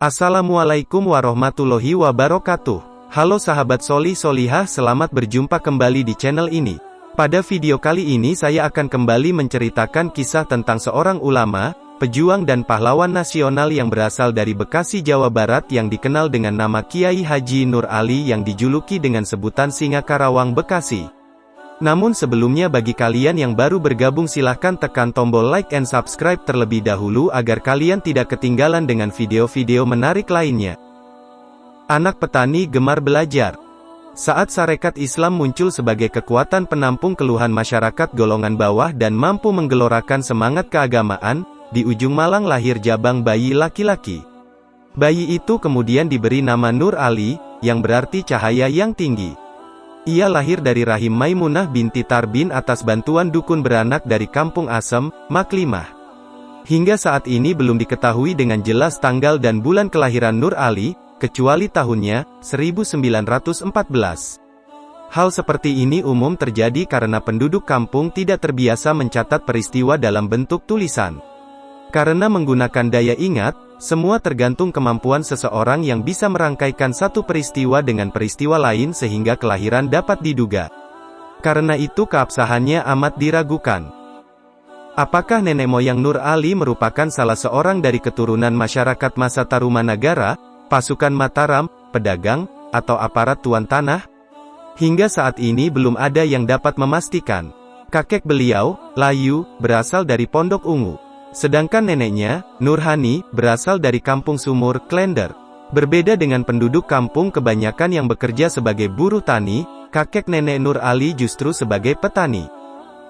Assalamualaikum warahmatullahi wabarakatuh. Halo sahabat solih solihah, selamat berjumpa kembali di channel ini. Pada video kali ini saya akan kembali menceritakan kisah tentang seorang ulama, pejuang dan pahlawan nasional yang berasal dari Bekasi, Jawa Barat yang dikenal dengan nama Kiai Haji Nur Ali yang dijuluki dengan sebutan Singa Karawang Bekasi. Namun sebelumnya, bagi kalian yang baru bergabung, silahkan tekan tombol like and subscribe terlebih dahulu agar kalian tidak ketinggalan dengan video-video menarik lainnya. Anak petani gemar belajar. Saat Sarekat Islam muncul sebagai kekuatan penampung keluhan masyarakat golongan bawah dan mampu menggelorakan semangat keagamaan, di ujung Malang lahir jabang bayi laki-laki. Bayi itu kemudian diberi nama Nur Ali, yang berarti cahaya yang tinggi. Ia lahir dari rahim Maimunah binti Tarbin atas bantuan dukun beranak dari Kampung Asem, Maklimah. Hingga saat ini belum diketahui dengan jelas tanggal dan bulan kelahiran Nur Ali, kecuali tahunnya, 1914. Hal seperti ini umum terjadi karena penduduk kampung tidak terbiasa mencatat peristiwa dalam bentuk tulisan. Karena menggunakan daya ingat, semua tergantung kemampuan seseorang yang bisa merangkaikan satu peristiwa dengan peristiwa lain sehingga kelahiran dapat diduga. Karena itu keabsahannya amat diragukan. Apakah nenek moyang Nur Ali merupakan salah seorang dari keturunan masyarakat masa Tarumanagara, pasukan Mataram, pedagang, atau aparat tuan tanah? Hingga saat ini belum ada yang dapat memastikan. Kakek beliau, Layu, berasal dari Pondok Ungu. Sedangkan neneknya, Nurhani, berasal dari Kampung Sumur, Klender. Berbeda dengan penduduk kampung kebanyakan yang bekerja sebagai buruh tani, kakek nenek Nur Ali justru sebagai petani.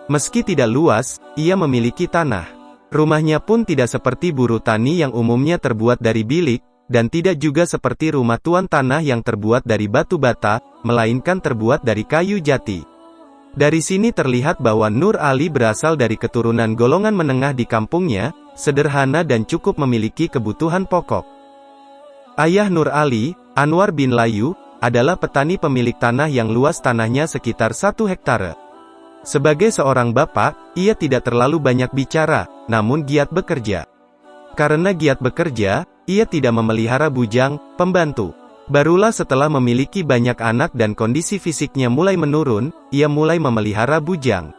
Meski tidak luas, ia memiliki tanah. Rumahnya pun tidak seperti buruh tani yang umumnya terbuat dari bilik, dan tidak juga seperti rumah tuan tanah yang terbuat dari batu bata, melainkan terbuat dari kayu jati. Dari sini terlihat bahwa Nur Ali berasal dari keturunan golongan menengah di kampungnya, sederhana dan cukup memiliki kebutuhan pokok. Ayah Nur Ali, Anwar bin Layu, adalah petani pemilik tanah yang luas tanahnya sekitar 1 hektare. Sebagai seorang bapak, ia tidak terlalu banyak bicara, namun giat bekerja. Karena giat bekerja, ia tidak memelihara bujang, pembantu. Barulah setelah memiliki banyak anak dan kondisi fisiknya mulai menurun, ia mulai memelihara bujang.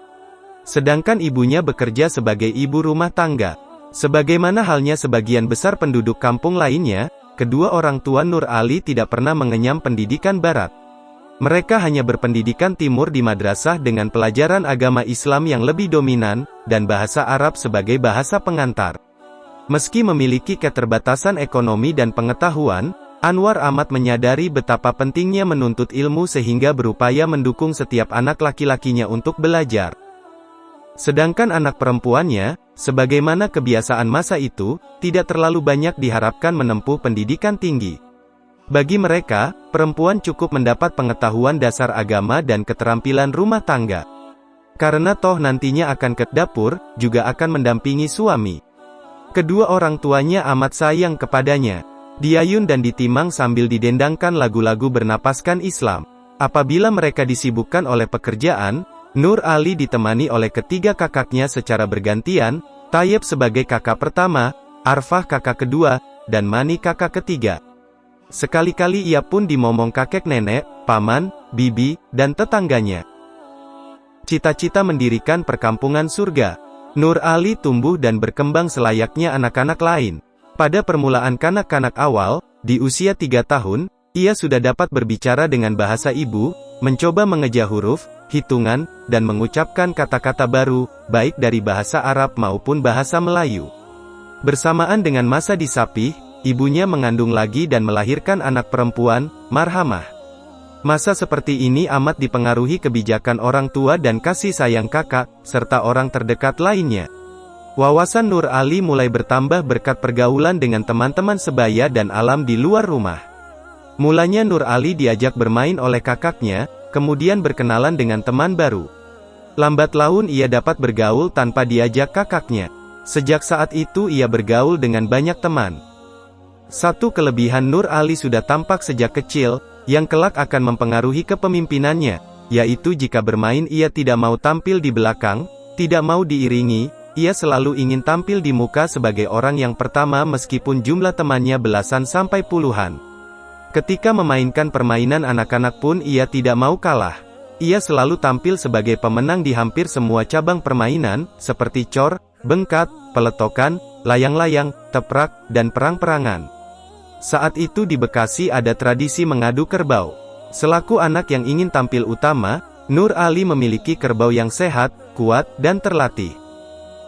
Sedangkan ibunya bekerja sebagai ibu rumah tangga. Sebagaimana halnya sebagian besar penduduk kampung lainnya, kedua orang tua Nur Ali tidak pernah mengenyam pendidikan barat. Mereka hanya berpendidikan timur di madrasah dengan pelajaran agama Islam yang lebih dominan, dan bahasa Arab sebagai bahasa pengantar. Meski memiliki keterbatasan ekonomi dan pengetahuan, Anwar amat menyadari betapa pentingnya menuntut ilmu sehingga berupaya mendukung setiap anak laki-lakinya untuk belajar. Sedangkan anak perempuannya, sebagaimana kebiasaan masa itu, tidak terlalu banyak diharapkan menempuh pendidikan tinggi. Bagi mereka, perempuan cukup mendapat pengetahuan dasar agama dan keterampilan rumah tangga. Karena toh nantinya akan ke dapur, juga akan mendampingi suami. Kedua orang tuanya amat sayang kepadanya. Diayun dan ditimang sambil didendangkan lagu-lagu bernapaskan Islam. Apabila mereka disibukkan oleh pekerjaan, Nur Ali ditemani oleh ketiga kakaknya secara bergantian, Tayyib sebagai kakak pertama, Arfah kakak kedua, dan Mani kakak ketiga. Sekali-kali ia pun dimomong kakek nenek, paman, bibi, dan tetangganya. Cita-cita mendirikan perkampungan surga. Nur Ali tumbuh dan berkembang selayaknya anak-anak lain. Pada permulaan kanak-kanak awal, di usia 3 tahun, ia sudah dapat berbicara dengan bahasa ibu, mencoba mengeja huruf, hitungan, dan mengucapkan kata-kata baru, baik dari bahasa Arab maupun bahasa Melayu. Bersamaan dengan masa disapih, ibunya mengandung lagi dan melahirkan anak perempuan, Marhamah. Masa seperti ini amat dipengaruhi kebijakan orang tua dan kasih sayang kakak, serta orang terdekat lainnya. Wawasan Nur Ali mulai bertambah berkat pergaulan dengan teman-teman sebaya dan alam di luar rumah. Mulanya Nur Ali diajak bermain oleh kakaknya, kemudian berkenalan dengan teman baru. Lambat laun ia dapat bergaul tanpa diajak kakaknya. Sejak saat itu ia bergaul dengan banyak teman. Satu kelebihan Nur Ali sudah tampak sejak kecil, yang kelak akan mempengaruhi kepemimpinannya, yaitu jika bermain ia tidak mau tampil di belakang, tidak mau diiringi, ia selalu ingin tampil di muka sebagai orang yang pertama meskipun jumlah temannya belasan sampai puluhan. Ketika memainkan permainan anak-anak pun ia tidak mau kalah. Ia selalu tampil sebagai pemenang di hampir semua cabang permainan, seperti cor, bengkat, peletokan, layang-layang, teprak, dan perang-perangan. Saat itu di Bekasi ada tradisi mengadu kerbau. Selaku anak yang ingin tampil utama, Nur Ali memiliki kerbau yang sehat, kuat, dan terlatih.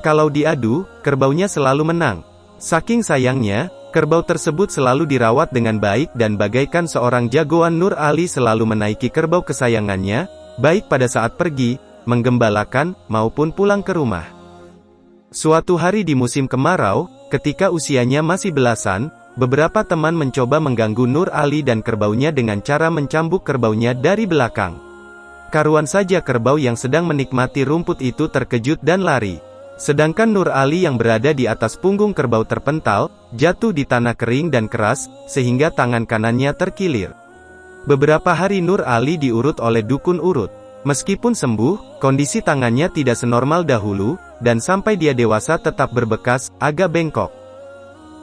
Kalau diadu, kerbaunya selalu menang. Saking sayangnya, kerbau tersebut selalu dirawat dengan baik dan bagaikan seorang jagoan, Nur Ali selalu menaiki kerbau kesayangannya, baik pada saat pergi, menggembalakan, maupun pulang ke rumah. Suatu hari di musim kemarau, ketika usianya masih belasan, beberapa teman mencoba mengganggu Nur Ali dan kerbaunya dengan cara mencambuk kerbaunya dari belakang. Karuan saja kerbau yang sedang menikmati rumput itu terkejut dan lari. Sedangkan Nur Ali yang berada di atas punggung kerbau terpental, jatuh di tanah kering dan keras, sehingga tangan kanannya terkilir. Beberapa hari Nur Ali diurut oleh dukun urut. Meskipun sembuh, kondisi tangannya tidak senormal dahulu, dan sampai dia dewasa tetap berbekas, agak bengkok.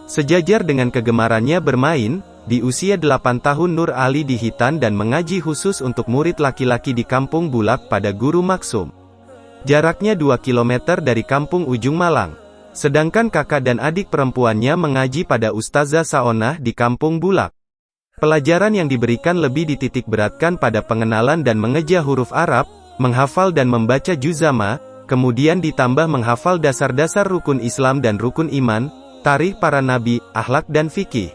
Sejajar dengan kegemarannya bermain, di usia 8 tahun Nur Ali dihitan dan mengaji khusus untuk murid laki-laki di Kampung Bulak pada Guru Maksum. Jaraknya 2 km dari Kampung Ujung Malang. Sedangkan kakak dan adik perempuannya mengaji pada Ustazah Saonah di Kampung Bulak. Pelajaran yang diberikan lebih dititik beratkan pada pengenalan dan mengeja huruf Arab, menghafal dan membaca juzama, kemudian ditambah menghafal dasar-dasar rukun Islam dan rukun iman, tarikh para nabi, akhlak dan fikih.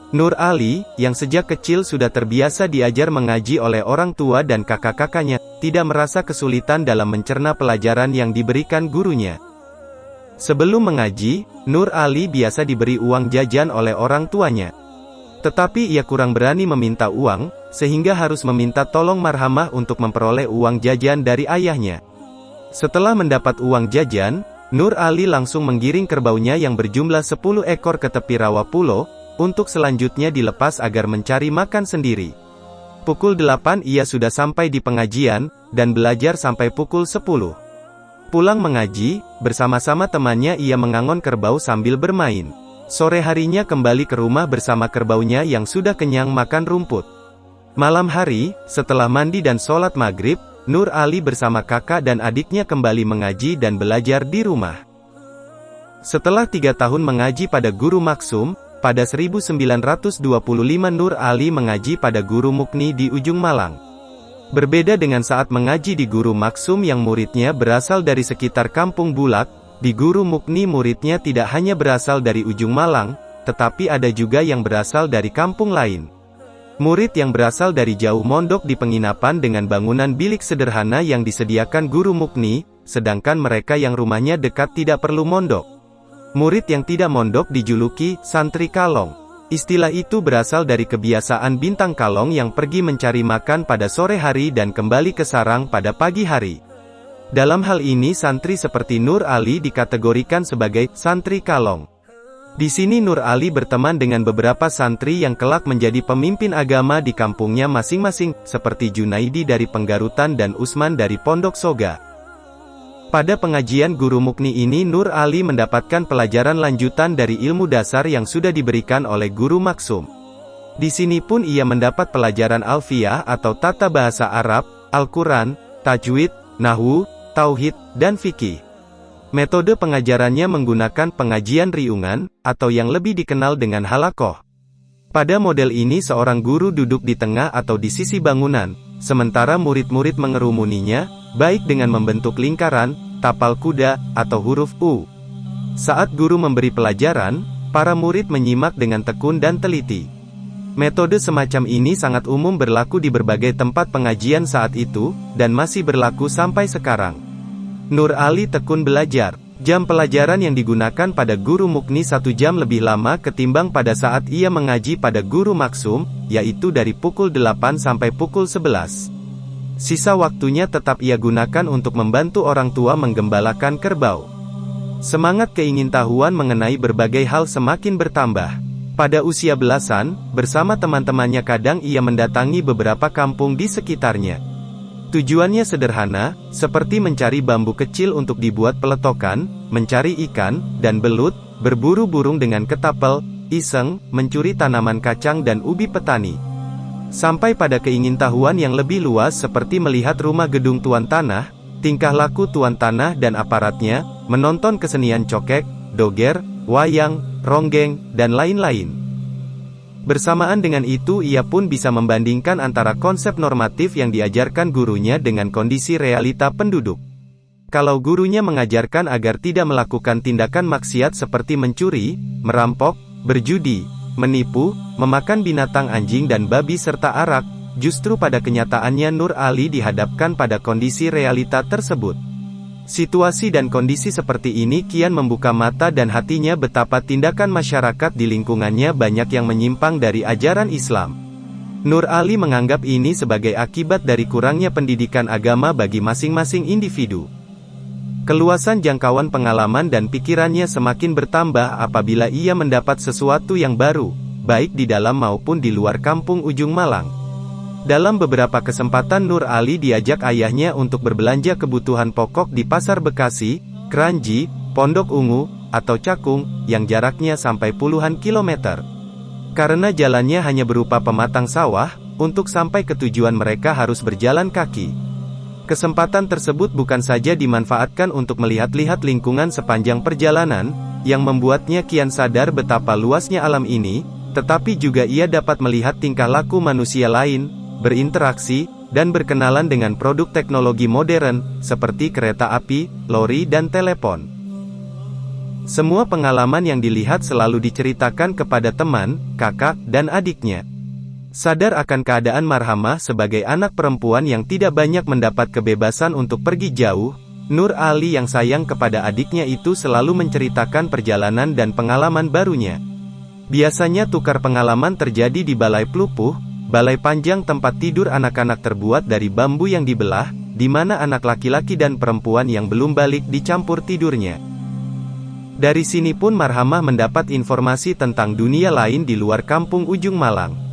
Nur Ali, yang sejak kecil sudah terbiasa diajar mengaji oleh orang tua dan kakak-kakaknya, tidak merasa kesulitan dalam mencerna pelajaran yang diberikan gurunya. Sebelum mengaji, Nur Ali biasa diberi uang jajan oleh orang tuanya. Tetapi ia kurang berani meminta uang, sehingga harus meminta tolong marhamah untuk memperoleh uang jajan dari ayahnya. Setelah mendapat uang jajan, Nur Ali langsung menggiring kerbaunya yang berjumlah 10 ekor ke tepi rawa pulau, untuk selanjutnya dilepas agar mencari makan sendiri. Pukul 8 ia sudah sampai di pengajian, dan belajar sampai pukul 10. Pulang mengaji, bersama-sama temannya ia mengangon kerbau sambil bermain. Sore harinya kembali ke rumah bersama kerbaunya yang sudah kenyang makan rumput. Malam hari, setelah mandi dan sholat maghrib, Nur Ali bersama kakak dan adiknya kembali mengaji dan belajar di rumah. Setelah 3 tahun mengaji pada Guru Maksum, pada 1925 Nur Ali mengaji pada Guru Mukni di Ujung Malang. Berbeda dengan saat mengaji di Guru Maksum yang muridnya berasal dari sekitar Kampung Bulak, di Guru Mukni muridnya tidak hanya berasal dari Ujung Malang, tetapi ada juga yang berasal dari kampung lain. Murid yang berasal dari jauh mondok di penginapan dengan bangunan bilik sederhana yang disediakan Guru Mukni, sedangkan mereka yang rumahnya dekat tidak perlu mondok. Murid yang tidak mondok dijuluki santri kalong. Istilah itu berasal dari kebiasaan bintang kalong yang pergi mencari makan pada sore hari dan kembali ke sarang pada pagi hari. Dalam hal ini santri seperti Nur Ali dikategorikan sebagai santri kalong. Di sini Nur Ali berteman dengan beberapa santri yang kelak menjadi pemimpin agama di kampungnya masing-masing, seperti Junaidi dari Penggarutan dan Usman dari Pondok Soga. Pada pengajian Guru Mukni ini Nur Ali mendapatkan pelajaran lanjutan dari ilmu dasar yang sudah diberikan oleh Guru Maksum. Di sini pun ia mendapat pelajaran alfiyah atau tata bahasa Arab, Al-Quran, tajwid, nahwu, tauhid, dan fikih. Metode pengajarannya menggunakan pengajian riungan, atau yang lebih dikenal dengan halakoh. Pada model ini seorang guru duduk di tengah atau di sisi bangunan, sementara murid-murid mengerumuninya, baik dengan membentuk lingkaran, tapal kuda, atau huruf U. Saat guru memberi pelajaran, para murid menyimak dengan tekun dan teliti. Metode semacam ini sangat umum berlaku di berbagai tempat pengajian saat itu, dan masih berlaku sampai sekarang. Nur Ali tekun belajar. Jam pelajaran yang digunakan pada Guru Mukni 1 jam lebih lama ketimbang pada saat ia mengaji pada Guru Maksum, yaitu dari pukul 8 sampai pukul 11. Sisa waktunya tetap ia gunakan untuk membantu orang tua menggembalakan kerbau. Semangat keingintahuan mengenai berbagai hal semakin bertambah. Pada usia belasan, bersama teman-temannya kadang ia mendatangi beberapa kampung di sekitarnya. Tujuannya sederhana, seperti mencari bambu kecil untuk dibuat peletokan, mencari ikan, dan belut, berburu burung dengan ketapel, iseng, mencuri tanaman kacang dan ubi petani. Sampai pada keingintahuan yang lebih luas seperti melihat rumah gedung tuan tanah, tingkah laku tuan tanah dan aparatnya, menonton kesenian cokek, doger, wayang, ronggeng, dan lain-lain. Bersamaan dengan itu ia pun bisa membandingkan antara konsep normatif yang diajarkan gurunya dengan kondisi realita penduduk. Kalau gurunya mengajarkan agar tidak melakukan tindakan maksiat seperti mencuri, merampok, berjudi, menipu, memakan binatang anjing dan babi serta arak, justru pada kenyataannya Nur Ali dihadapkan pada kondisi realita tersebut. Situasi dan kondisi seperti ini kian membuka mata dan hatinya betapa tindakan masyarakat di lingkungannya banyak yang menyimpang dari ajaran Islam. Nur Ali menganggap ini sebagai akibat dari kurangnya pendidikan agama bagi masing-masing individu. Keluasan jangkauan pengalaman dan pikirannya semakin bertambah apabila ia mendapat sesuatu yang baru, baik di dalam maupun di luar kampung Ujung Malang. Dalam beberapa kesempatan Nur Ali diajak ayahnya untuk berbelanja kebutuhan pokok di Pasar Bekasi, Kranji, Pondok Ungu, atau Cakung, yang jaraknya sampai puluhan kilometer. Karena jalannya hanya berupa pematang sawah, untuk sampai ke tujuan mereka harus berjalan kaki. Kesempatan tersebut bukan saja dimanfaatkan untuk melihat-lihat lingkungan sepanjang perjalanan, yang membuatnya kian sadar betapa luasnya alam ini, tetapi juga ia dapat melihat tingkah laku manusia lain, berinteraksi, dan berkenalan dengan produk teknologi modern, seperti kereta api, lori dan telepon. Semua pengalaman yang dilihat selalu diceritakan kepada teman, kakak, dan adiknya. Sadar akan keadaan Marhamah sebagai anak perempuan yang tidak banyak mendapat kebebasan untuk pergi jauh, Nur Ali yang sayang kepada adiknya itu selalu menceritakan perjalanan dan pengalaman barunya. Biasanya tukar pengalaman terjadi di balai pelupuh, balai panjang tempat tidur anak-anak terbuat dari bambu yang dibelah, di mana anak laki-laki dan perempuan yang belum balik dicampur tidurnya. Dari sini pun Marhamah mendapat informasi tentang dunia lain di luar kampung Ujung Malang.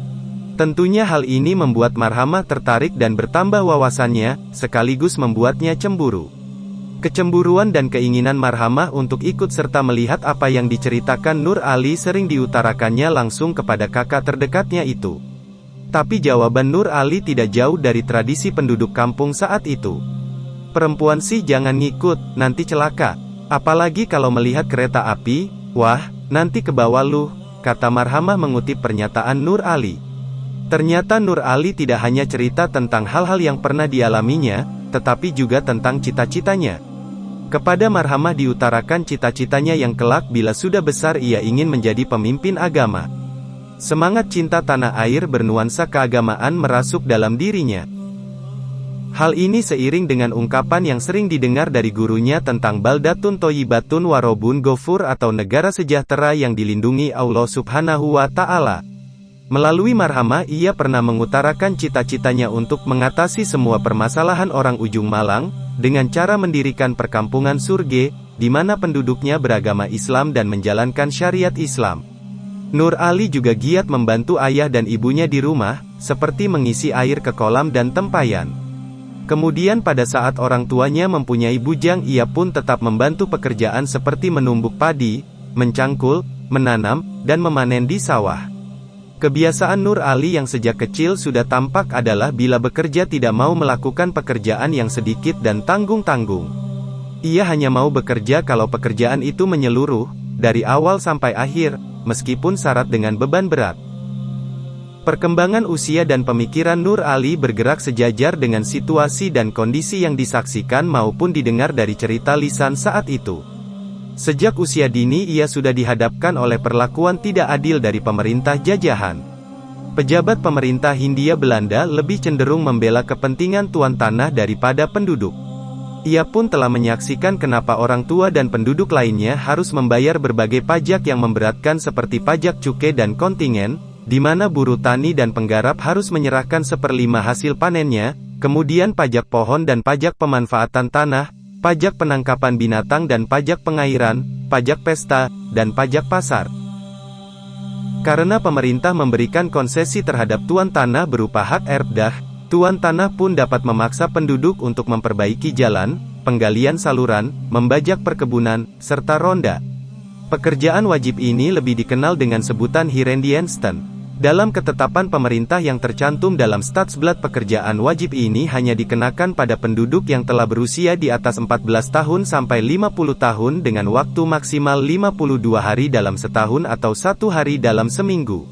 Tentunya hal ini membuat Marhamah tertarik dan bertambah wawasannya, sekaligus membuatnya cemburu. Kecemburuan dan keinginan Marhamah untuk ikut serta melihat apa yang diceritakan Nur Ali sering diutarakannya langsung kepada kakak terdekatnya itu. Tapi jawaban Nur Ali tidak jauh dari tradisi penduduk kampung saat itu. Perempuan sih jangan ngikut, nanti celaka. Apalagi kalau melihat kereta api, wah, nanti ke bawah lu, kata Marhamah mengutip pernyataan Nur Ali. Ternyata Nur Ali tidak hanya cerita tentang hal-hal yang pernah dialaminya, tetapi juga tentang cita-citanya. Kepada Marhamah diutarakan cita-citanya yang kelak bila sudah besar ia ingin menjadi pemimpin agama. Semangat cinta tanah air bernuansa keagamaan merasuk dalam dirinya. Hal ini seiring dengan ungkapan yang sering didengar dari gurunya tentang Baldatun Thayyibatun Warobun Ghafur atau negara sejahtera yang dilindungi Allah Subhanahu wa Ta'ala. Melalui Marhamah ia pernah mengutarakan cita-citanya untuk mengatasi semua permasalahan orang Ujung Malang, dengan cara mendirikan perkampungan surga, di mana penduduknya beragama Islam dan menjalankan syariat Islam. Nur Ali juga giat membantu ayah dan ibunya di rumah, seperti mengisi air ke kolam dan tempayan. Kemudian pada saat orang tuanya mempunyai bujang ia pun tetap membantu pekerjaan seperti menumbuk padi, mencangkul, menanam, dan memanen di sawah. Kebiasaan Nur Ali yang sejak kecil sudah tampak adalah bila bekerja tidak mau melakukan pekerjaan yang sedikit dan tanggung-tanggung. Ia hanya mau bekerja kalau pekerjaan itu menyeluruh, dari awal sampai akhir, meskipun syarat dengan beban berat. Perkembangan usia dan pemikiran Nur Ali bergerak sejajar dengan situasi dan kondisi yang disaksikan maupun didengar dari cerita lisan saat itu. Sejak usia dini ia sudah dihadapkan oleh perlakuan tidak adil dari pemerintah jajahan. Pejabat pemerintah Hindia Belanda lebih cenderung membela kepentingan tuan tanah daripada penduduk. Ia pun telah menyaksikan kenapa orang tua dan penduduk lainnya harus membayar berbagai pajak yang memberatkan seperti pajak cukai dan kontingen, di mana buruh tani dan penggarap harus menyerahkan 1/5 hasil panennya, kemudian pajak pohon dan pajak pemanfaatan tanah, pajak penangkapan binatang dan pajak pengairan, pajak pesta, dan pajak pasar. Karena pemerintah memberikan konsesi terhadap tuan tanah berupa hak erfdah, tuan tanah pun dapat memaksa penduduk untuk memperbaiki jalan, penggalian saluran, membajak perkebunan, serta ronda. Pekerjaan wajib ini lebih dikenal dengan sebutan Heerendiensten. Dalam ketetapan pemerintah yang tercantum dalam Stadsblad, pekerjaan wajib ini hanya dikenakan pada penduduk yang telah berusia di atas 14 tahun sampai 50 tahun dengan waktu maksimal 52 hari dalam setahun atau 1 hari dalam seminggu.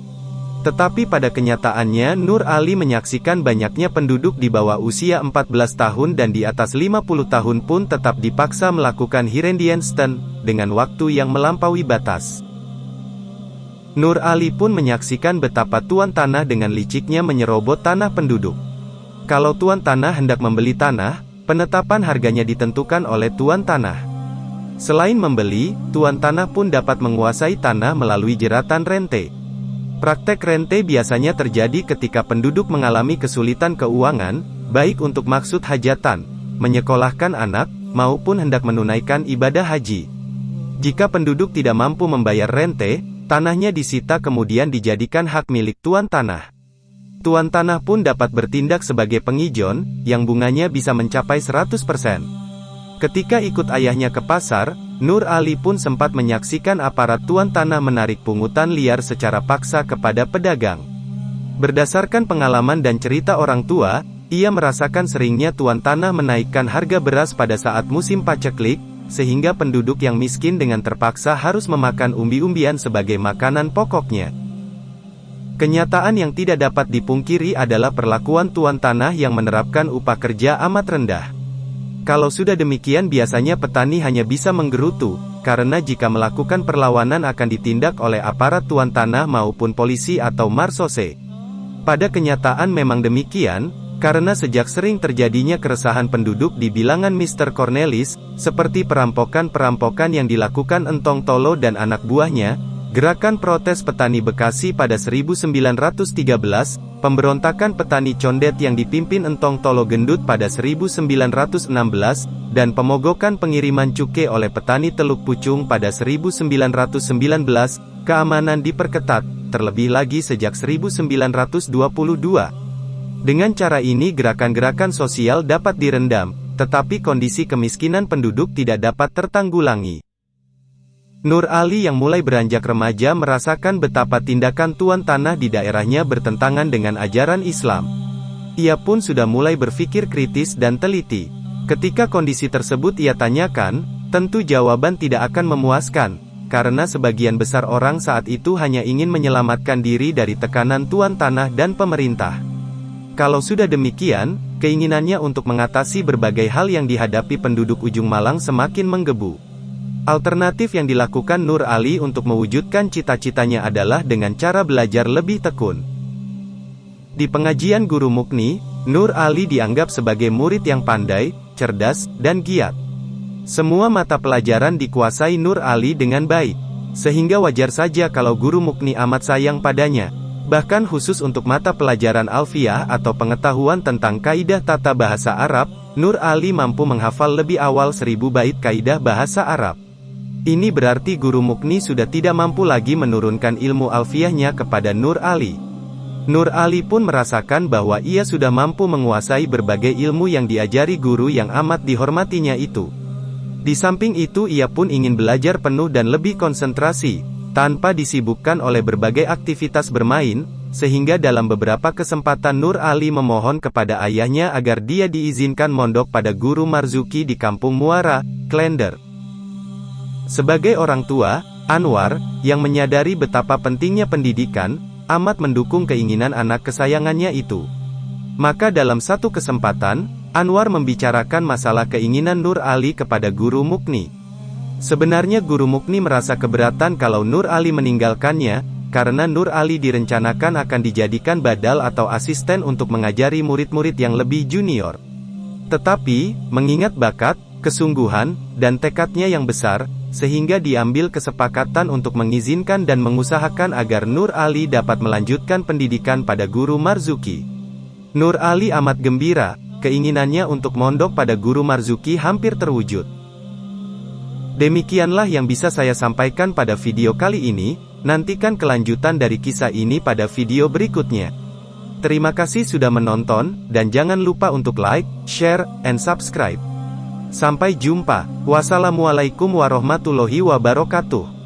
Tetapi pada kenyataannya Nur Ali menyaksikan banyaknya penduduk di bawah usia 14 tahun dan di atas 50 tahun pun tetap dipaksa melakukan Heerendiensten, dengan waktu yang melampaui batas. Nur Ali pun menyaksikan betapa tuan tanah dengan liciknya menyerobot tanah penduduk. Kalau tuan tanah hendak membeli tanah, penetapan harganya ditentukan oleh tuan tanah. Selain membeli, tuan tanah pun dapat menguasai tanah melalui jeratan rente. Praktek rente biasanya terjadi ketika penduduk mengalami kesulitan keuangan, baik untuk maksud hajatan, menyekolahkan anak, maupun hendak menunaikan ibadah haji. Jika penduduk tidak mampu membayar rente, tanahnya disita kemudian dijadikan hak milik tuan tanah. Tuan tanah pun dapat bertindak sebagai pengijon, yang bunganya bisa mencapai 100%. Ketika ikut ayahnya ke pasar, Nur Ali pun sempat menyaksikan aparat tuan tanah menarik pungutan liar secara paksa kepada pedagang. Berdasarkan pengalaman dan cerita orang tua, ia merasakan seringnya tuan tanah menaikkan harga beras pada saat musim paceklik, sehingga penduduk yang miskin dengan terpaksa harus memakan umbi-umbian sebagai makanan pokoknya. Kenyataan yang tidak dapat dipungkiri adalah perlakuan tuan tanah yang menerapkan upah kerja amat rendah. Kalau sudah demikian biasanya petani hanya bisa menggerutu, karena jika melakukan perlawanan akan ditindak oleh aparat tuan tanah maupun polisi atau marsose. Pada kenyataan memang demikian, karena sejak sering terjadinya keresahan penduduk di bilangan Mr. Cornelis, seperti perampokan-perampokan yang dilakukan Entong Tolo dan anak buahnya, gerakan protes petani Bekasi pada 1913, pemberontakan petani Condet yang dipimpin Entong Tolo Gendut pada 1916, dan pemogokan pengiriman cukai oleh petani Teluk Pucung pada 1919, keamanan diperketat, terlebih lagi sejak 1922. Dengan cara ini gerakan-gerakan sosial dapat direndam, tetapi kondisi kemiskinan penduduk tidak dapat tertanggulangi. Nur Ali yang mulai beranjak remaja merasakan betapa tindakan tuan tanah di daerahnya bertentangan dengan ajaran Islam. Ia pun sudah mulai berpikir kritis dan teliti. Ketika kondisi tersebut ia tanyakan, tentu jawaban tidak akan memuaskan, karena sebagian besar orang saat itu hanya ingin menyelamatkan diri dari tekanan tuan tanah dan pemerintah. Kalau sudah demikian, keinginannya untuk mengatasi berbagai hal yang dihadapi penduduk Ujung Malang semakin menggebu. Alternatif yang dilakukan Nur Ali untuk mewujudkan cita-citanya adalah dengan cara belajar lebih tekun. Di pengajian Guru Mukni, Nur Ali dianggap sebagai murid yang pandai, cerdas, dan giat. Semua mata pelajaran dikuasai Nur Ali dengan baik, sehingga wajar saja kalau Guru Mukni amat sayang padanya. Bahkan khusus untuk mata pelajaran Alfiyah atau pengetahuan tentang kaidah tata bahasa Arab, Nur Ali mampu menghafal lebih awal 1000 bait kaidah bahasa Arab. Ini berarti Guru Mukni sudah tidak mampu lagi menurunkan ilmu Alfiyahnya kepada Nur Ali. Nur Ali pun merasakan bahwa ia sudah mampu menguasai berbagai ilmu yang diajari guru yang amat dihormatinya itu. Di samping itu ia pun ingin belajar penuh dan lebih konsentrasi, tanpa disibukkan oleh berbagai aktivitas bermain, sehingga dalam beberapa kesempatan Nur Ali memohon kepada ayahnya agar dia diizinkan mondok pada Guru Marzuki di Kampung Muara, Klender. Sebagai orang tua, Anwar, yang menyadari betapa pentingnya pendidikan, amat mendukung keinginan anak kesayangannya itu. Maka dalam satu kesempatan, Anwar membicarakan masalah keinginan Nur Ali kepada Guru Mukni. Sebenarnya Guru Mukni merasa keberatan kalau Nur Ali meninggalkannya, karena Nur Ali direncanakan akan dijadikan badal atau asisten untuk mengajari murid-murid yang lebih junior. Tetapi, mengingat bakat, kesungguhan, dan tekadnya yang besar, sehingga diambil kesepakatan untuk mengizinkan dan mengusahakan agar Nur Ali dapat melanjutkan pendidikan pada Guru Marzuki. Nur Ali amat gembira, keinginannya untuk mondok pada Guru Marzuki hampir terwujud. Demikianlah yang bisa saya sampaikan pada video kali ini, nantikan kelanjutan dari kisah ini pada video berikutnya. Terima kasih sudah menonton, dan jangan lupa untuk like, share, and subscribe. Sampai jumpa. Wassalamualaikum warahmatullahi wabarakatuh.